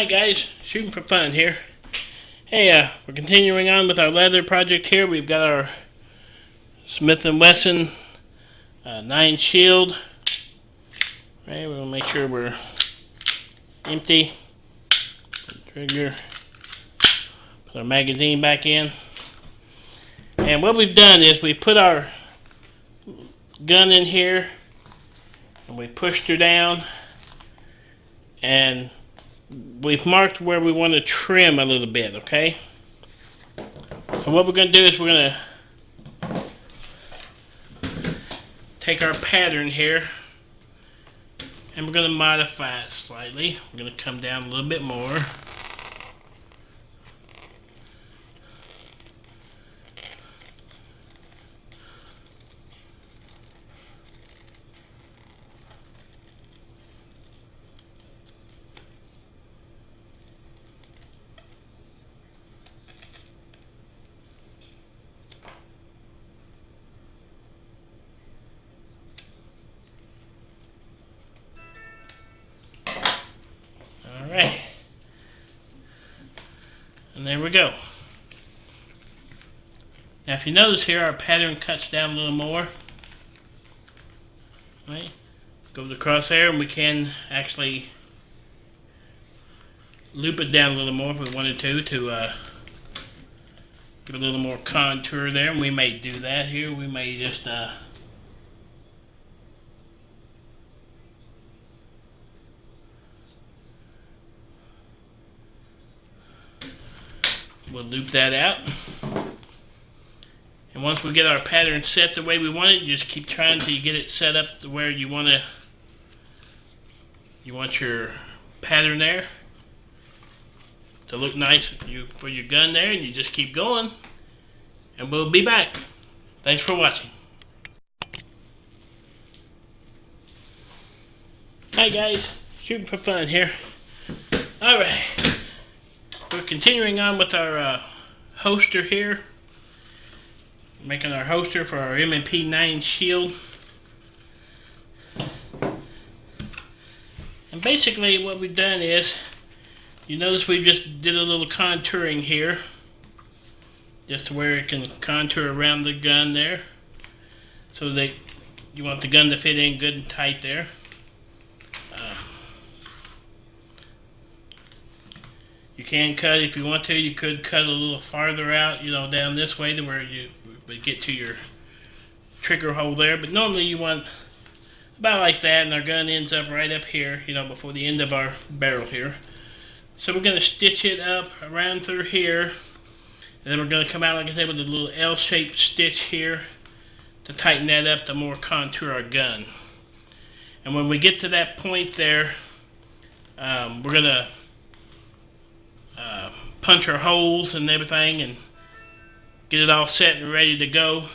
Alright guys, shooting for fun here. Hey, we're continuing on with our leather project here. We've got our Smith & Wesson 9 shield. Right, we're going to make sure we're empty. Trigger. Put our magazine back in. And what we've done is we put our gun in here and we pushed her down, and we've marked where we want to trim a little bit, okay? So what we're going to do is we're going to take our pattern here and we're going to modify it slightly. We're going to come down a little bit more. Alright, and there we go. Now if you notice here, our pattern cuts down a little more. Right? Goes across there, and we can actually loop it down a little more if we wanted to give a little more contour there, and we may do that here. We may just we'll loop that out. And once we get our pattern set the way we want it, you just keep trying till you get it set up to where you want your pattern there to look nice for your gun there, and you just keep going, and we'll be back. Thanks for watching. Hi guys, shooting for fun here. Alright, we're continuing on with our holster here. Making our holster for our M&P 9 shield. And basically what we've done is, you notice we just did a little contouring here, just to where it can contour around the gun there, so that you want the gun to fit in good and tight there. You can cut if you want to. You could cut a little farther out, down this way to where you would get to your trigger hole there. But normally you want about like that, and our gun ends up right up here, before the end of our barrel here. So we're going to stitch it up around through here, and then we're going to come out, like I said, with a little L-shaped stitch here to tighten that up to more contour our gun. And when we get to that point there, we're going to punch our holes and everything and get it all set and ready to go.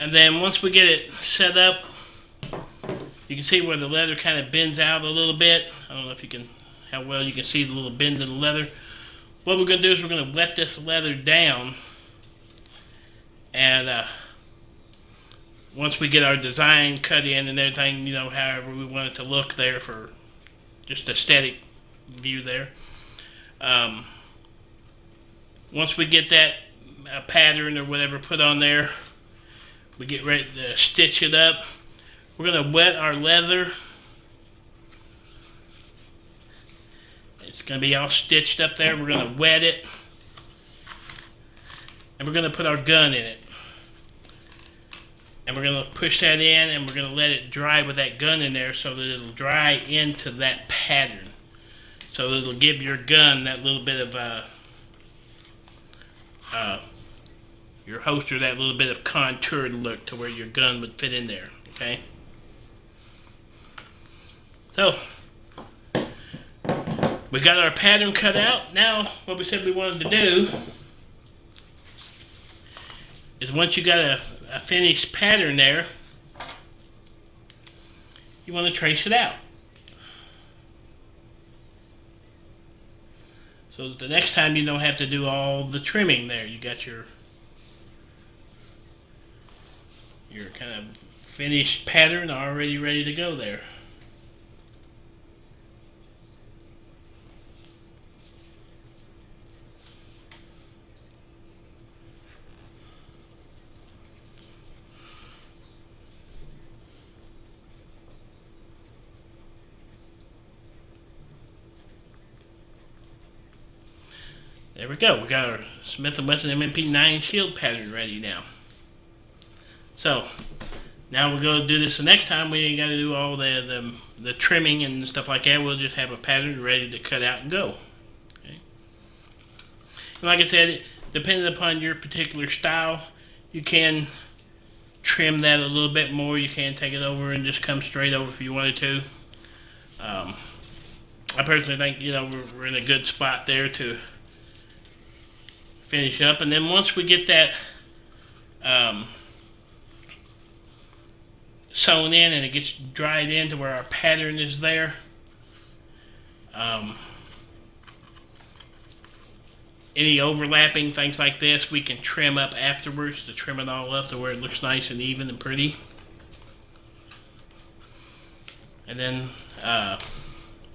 And then once we get it set up, you can see where the leather kind of bends out a little bit. I don't know if you can, how well you can see the little bend in the leather. What we're going to do is we're going to wet this leather down, and once we get our design cut in and everything, however we want it to look there for just a static view there. Once we get that pattern or whatever put on there, we get ready to stitch it up. We're going to wet our leather. It's going to be all stitched up there. We're going to wet it, and we're going to put our gun in it. And we're going to push that in, and we're going to let it dry with that gun in there so that it'll dry into that pattern. So it'll give your gun that little bit of your holster, that little bit of contoured look to where your gun would fit in there. Okay. So we got our pattern cut out. Now what we said we wanted to do is, once you got a finished pattern there, you want to trace it out. So that the next time you don't have to do all the trimming there. You got your kind of finished pattern already ready to go there. There we go. We got our Smith & Wesson M&P 9 shield pattern ready now. So now we're going to do this the next time. We ain't got to do all the trimming and stuff like that. We'll just have a pattern ready to cut out and go. Okay. And like I said, depending upon your particular style, you can trim that a little bit more. You can take it over and just come straight over if you wanted to. I personally think, you know, we're in a good spot there to finish up. And then once we get that sewn in and it gets dried in to where our pattern is there, any overlapping things like this we can trim up afterwards to trim it all up to where it looks nice and even and pretty. And then we're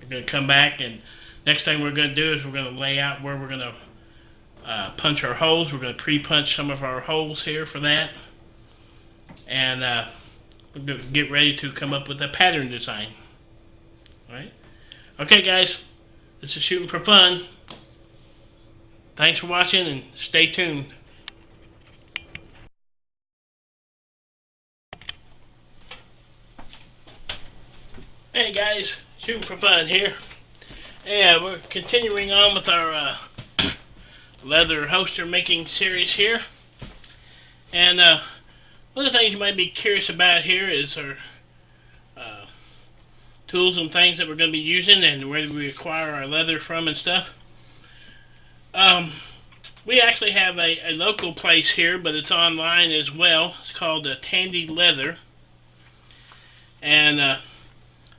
going to come back, and next thing we're going to do is we're going to lay out where we're going to punch our holes. We're going to pre-punch some of our holes here for that, and we're going to get ready to come up with a pattern design. Alright? Okay guys, this is Shooting for Fun. Thanks for watching and stay tuned. Hey guys, Shooting for Fun here. Yeah, we're continuing on with our leather holster making series here. And one of the things you might be curious about here is our tools and things that we're going to be using and where we acquire our leather from and stuff. We actually have a local place here, but it's online as well. It's called Tandy Leather. And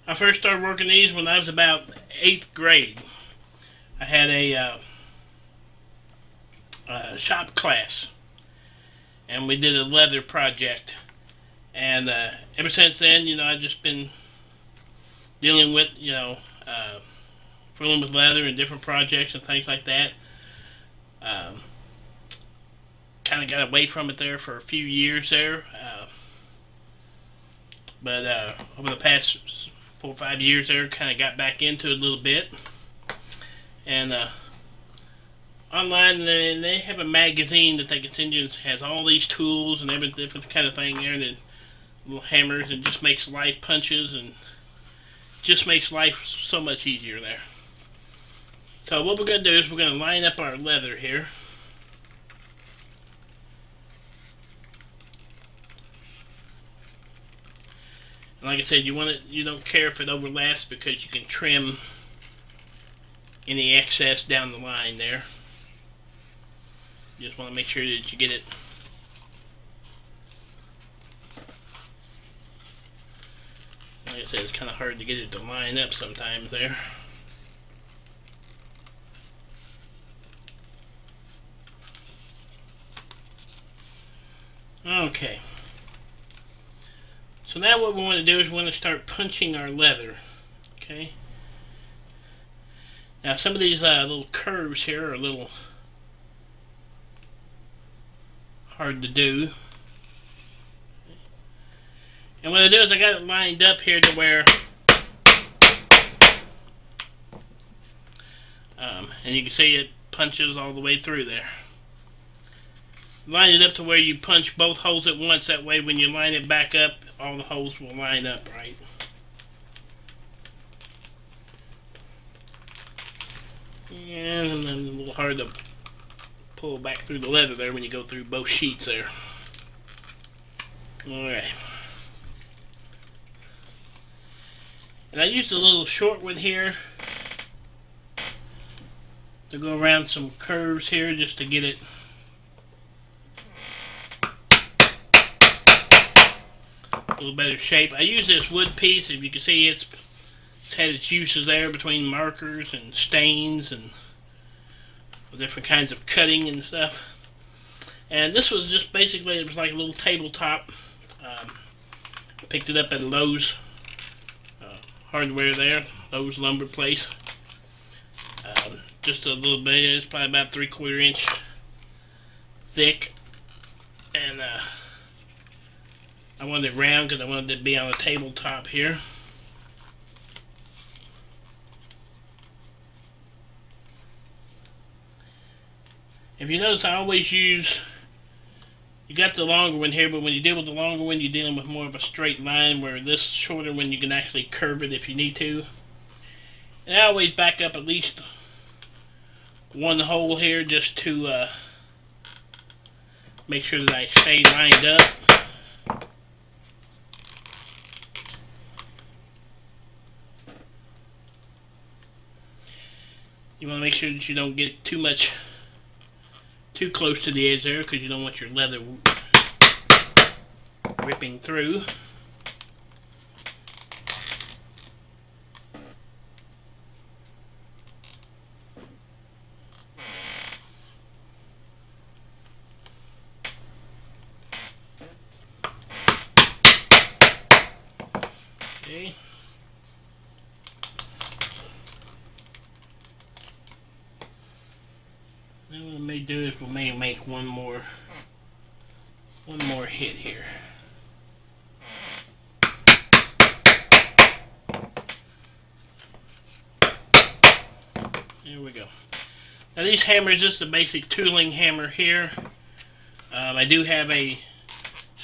I first started working these when I was about 8th grade. I had a shop class, and we did a leather project. And ever since then, you know, I've just been dealing with, you know, fooling with leather and different projects and things like that. Kind of got away from it there for a few years there, but over the past 4 or 5 years there, kind of got back into it a little bit. And online they have a magazine that they can send you, and has all these tools and every different kind of thing there, and then little hammers, and just makes life punches, and just makes life so much easier there. So what we're going to do is we're going to line up our leather here. And like I said, you don't care if it overlaps, because you can trim any excess down the line there. You just want to make sure that you get it like I said, it's kind of hard to get it to line up sometimes there. Okay. So now what we want to do is we want to start punching our leather. Okay. Now some of these little curves here are a little hard to do. And what I do is I got it lined up here to where, and you can see it punches all the way through there. Line it up to where you punch both holes at once. That way when you line it back up, all the holes will line up right. And then a little hard to pull back through the leather there when you go through both sheets there. Alright. And I used a little short one here to go around some curves here just to get it a little better shape. I use this wood piece. If you can see, it's had its uses there between markers and stains and different kinds of cutting and stuff. And this was just basically, it was like a little tabletop. I picked it up at Lowe's hardware there, Lowe's lumber place. Just a little bit, it's probably about 3/4 inch thick, and I wanted it round because I wanted it to be on a tabletop here. If you notice, I always use, you got the longer one here, but when you deal with the longer one, you're dealing with more of a straight line, where this shorter one, you can actually curve it if you need to. And I always back up at least one hole here just to make sure that I stay lined up. You want to make sure that you don't get too close to the edge there, because you don't want your leather ripping through. Okay. Then what we may do is we may make one more hit here. There we go. Now these hammers, this is the basic tooling hammer here. I do have a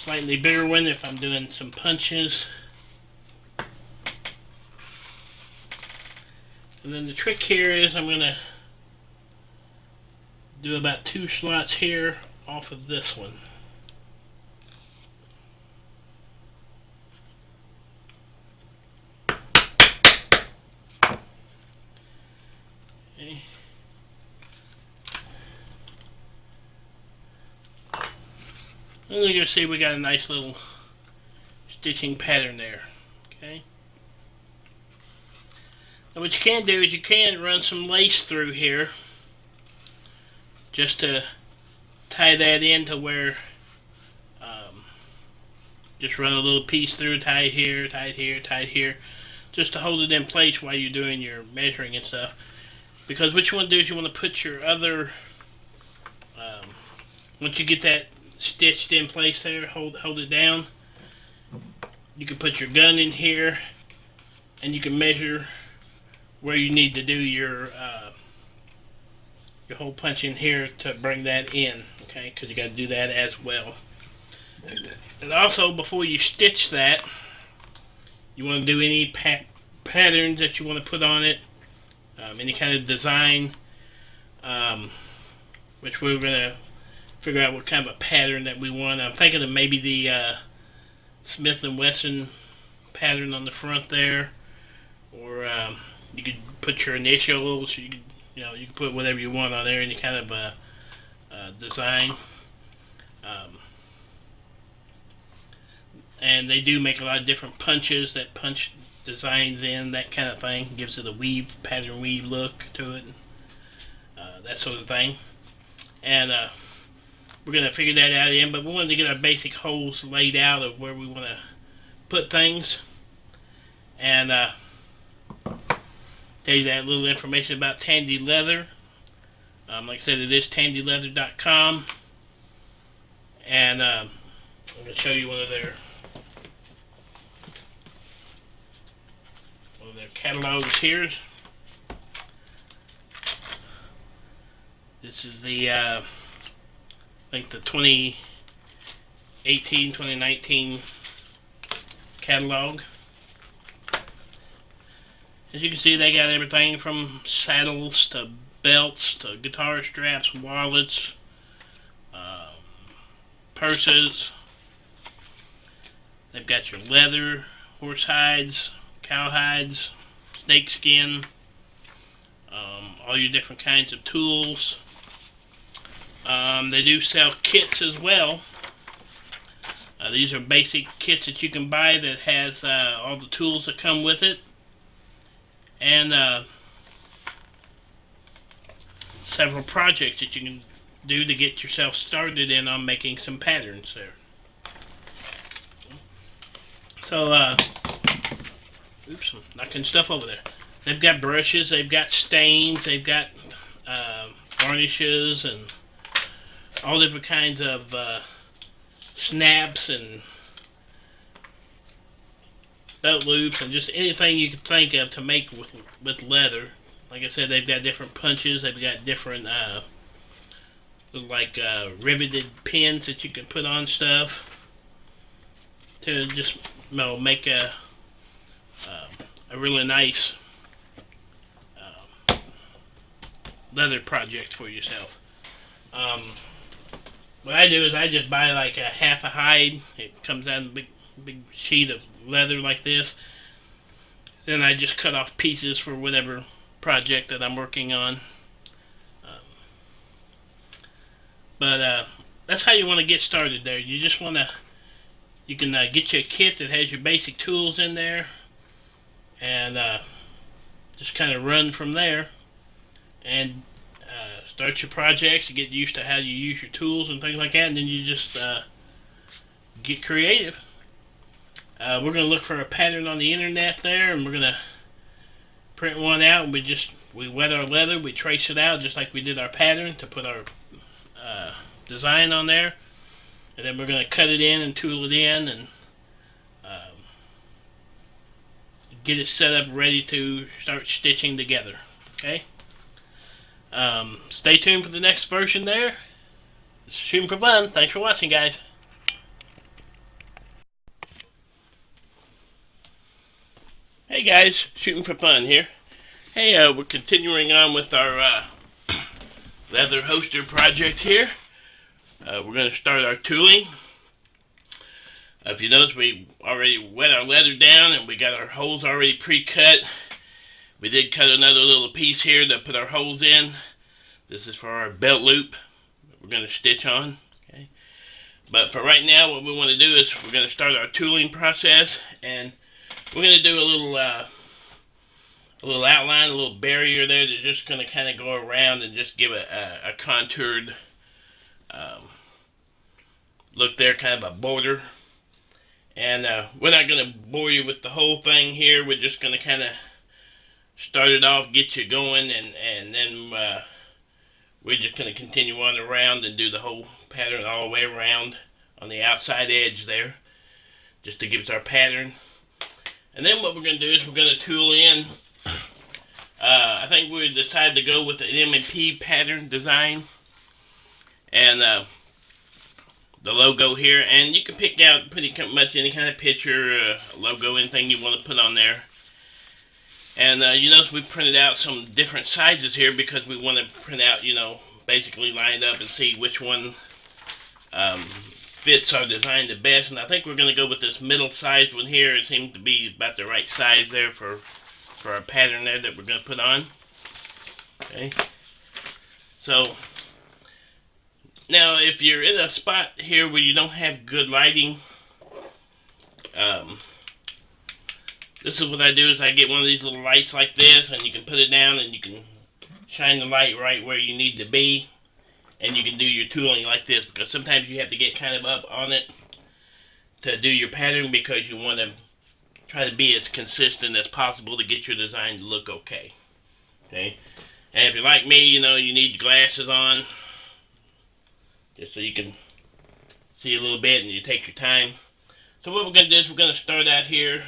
slightly bigger one if I'm doing some punches. And then the trick here is I'm going to do about 2 slots here off of this one. Okay. And you're going to see we got a nice little stitching pattern there. Okay. Now what you can do is you can run some lace through here, just to tie that in to where, just run a little piece through, tie it here, tie it here, tie it here, just to hold it in place while you're doing your measuring and stuff. Because what you want to do is you want to put your other, once you get that stitched in place there, hold it down, you can put your gun in here, and you can measure where you need to do your hole punch in here to bring that in, okay, because you got to do that as well. And also, before you stitch that, you want to do any patterns that you want to put on it, any kind of design, which we're going to figure out what kind of a pattern that we want. I'm thinking of maybe the Smith & Wesson pattern on the front there, or you could put your initials. You can put whatever you want on there, any kind of design. And they do make a lot of different punches that punch designs in, that kind of thing. Gives it a pattern weave look to it, that sort of thing. And we're going to figure that out in, but we wanted to get our basic holes laid out of where we want to put things. And tell you that little information about Tandy Leather. Like I said, it is tandyleather.com. And I'm going to show you one of their catalogs here. This is the I think the 2018-2019 catalog. As you can see, they got everything from saddles to belts to guitar straps, wallets, purses. They've got your leather, horse hides, cow hides, snake skin, all your different kinds of tools. They do sell kits as well. These are basic kits that you can buy that has all the tools that come with it, and several projects that you can do to get yourself started in on making some patterns there. So, oops, I'm knocking stuff over there. They've got brushes, they've got stains, they've got varnishes, and all different kinds of snaps and belt loops, and just anything you can think of to make with leather. Like I said, they've got different punches, they've got different like riveted pins that you can put on stuff to just make a really nice leather project for yourself. What I do is I just buy like a half a hide. It comes out in a big sheet of leather like this. Then I just cut off pieces for whatever project that I'm working on. Um, but that's how you want to get started there. You just want to, you can get you a kit that has your basic tools in there, and just kind of run from there, and start your projects. You get used to how you use your tools and things like that, and then you just get creative. We're going to look for a pattern on the internet there, and we're going to print one out, and we wet our leather, we trace it out just like we did our pattern to put our design on there, and then we're going to cut it in and tool it in and get it set up ready to start stitching together. Okay? Stay tuned for the next version there. It's Shooting for Fun. Thanks for watching, guys. Hey guys, Shooting for Fun here. Hey, we're continuing on with our leather holster project here. We're going to start our tooling. If you notice, we already wet our leather down and we got our holes already pre-cut. We did cut another little piece here to put our holes in. This is for our belt loop that we're going to stitch on. Okay. But for right now, what we want to do is we're going to start our tooling process, and we're going to do a little outline, a little barrier there that's just going to kind of go around and just give a contoured look there, kind of a border. And we're not going to bore you with the whole thing here. We're just going to kind of start it off, get you going, and then we're just going to continue on around and do the whole pattern all the way around on the outside edge there, just to give us our pattern. And then what we're going to do is we're going to tool in. I think we decided to go with an M&P pattern design, and the logo here, and you can pick out pretty much any kind of picture, logo, anything you want to put on there. And you notice we printed out some different sizes here because we want to print out, basically lined up and see which one fits our design the best. And I think we're going to go with this middle-sized one here. It seems to be about the right size there for our pattern there that we're going to put on. Okay. So now, if you're in a spot here where you don't have good lighting, this is what I do is I get one of these little lights like this, and you can put it down and you can shine the light right where you need to be, and you can do your tooling like this, because sometimes you have to get kind of up on it to do your pattern because you want to try to be as consistent as possible to get your design to look okay. Okay, and if you're like me, you need your glasses on, just so you can see a little bit and you take your time. So what we're going to do is we're going to start out here.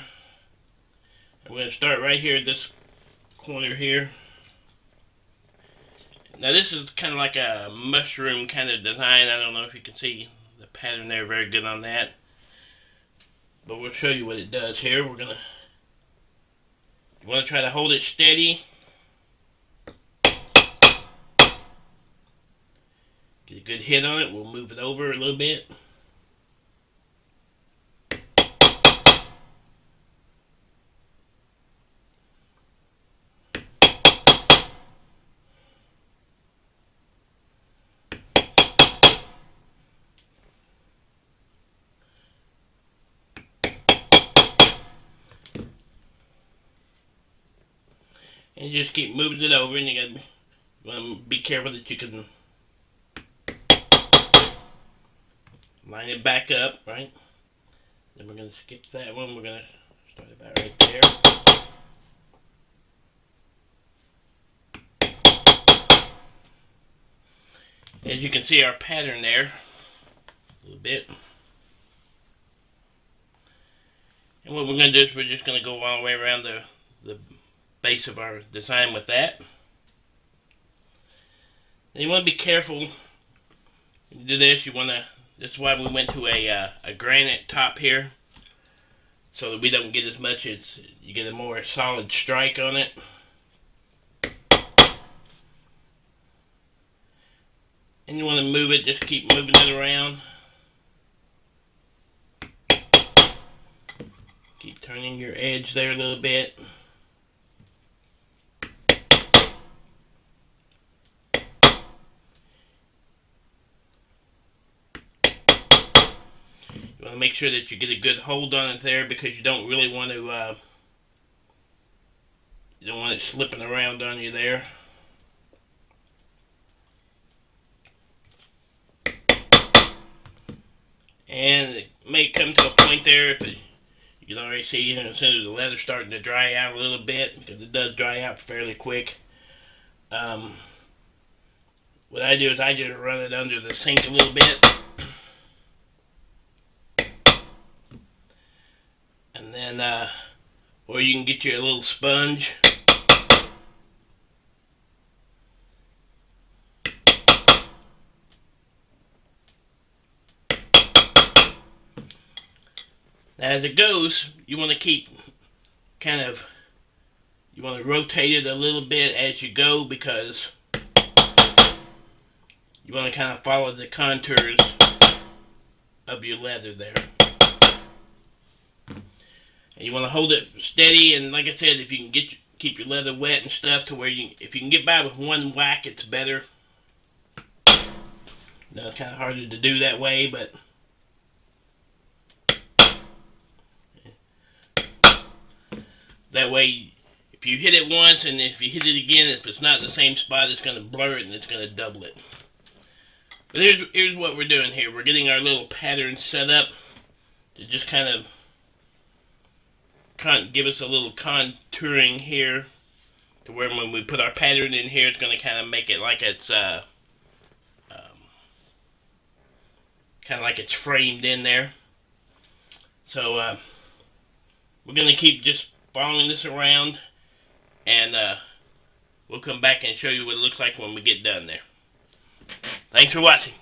We're going to start right here at this corner here. Now this is kind of like a mushroom kind of design. I don't know if you can see the pattern there very good on that, but we'll show you what it does here. You want to try to hold it steady. Get a good hit on it. We'll move it over a little bit. And you just keep moving it over, and you gotta be careful that you can line it back up, right? Then we're going to skip that one. We're going to start about right there. As you can see our pattern there, a little bit. And what we're going to do is we're just going to go all the way around the base of our design with that. And you want to be careful When you do this, this is why we went to a granite top here, so that we don't get as much, you get a more solid strike on it. And you want to move it, just keep moving it around. Keep turning your edge there a little bit. You want to make sure that you get a good hold on it there, because you don't really want to, you don't want it slipping around on you there. And it may come to a point there, if you can already see as soon as the leather's starting to dry out a little bit, because it does dry out fairly quick. What I do is I just run it under the sink a little bit. And then, or you can get you a little sponge. Now, as it goes, you want to keep you want to rotate it a little bit as you go, because you want to kind of follow the contours of your leather there. And you want to hold it steady, and like I said, if you can keep your leather wet and stuff to where if you can get by with one whack, it's better. No, it's kind of harder to do that way, but that way, if you hit it once and if you hit it again, if it's not in the same spot, it's going to blur it and it's going to double it. But here's what we're doing here. We're getting our little pattern set up to just kind of give us a little contouring here, to where when we put our pattern in here, it's going to kind of make it like it's kind of like it's framed in there. So we're going to keep just following this around, and we'll come back and show you what it looks like when we get done there. Thanks for watching.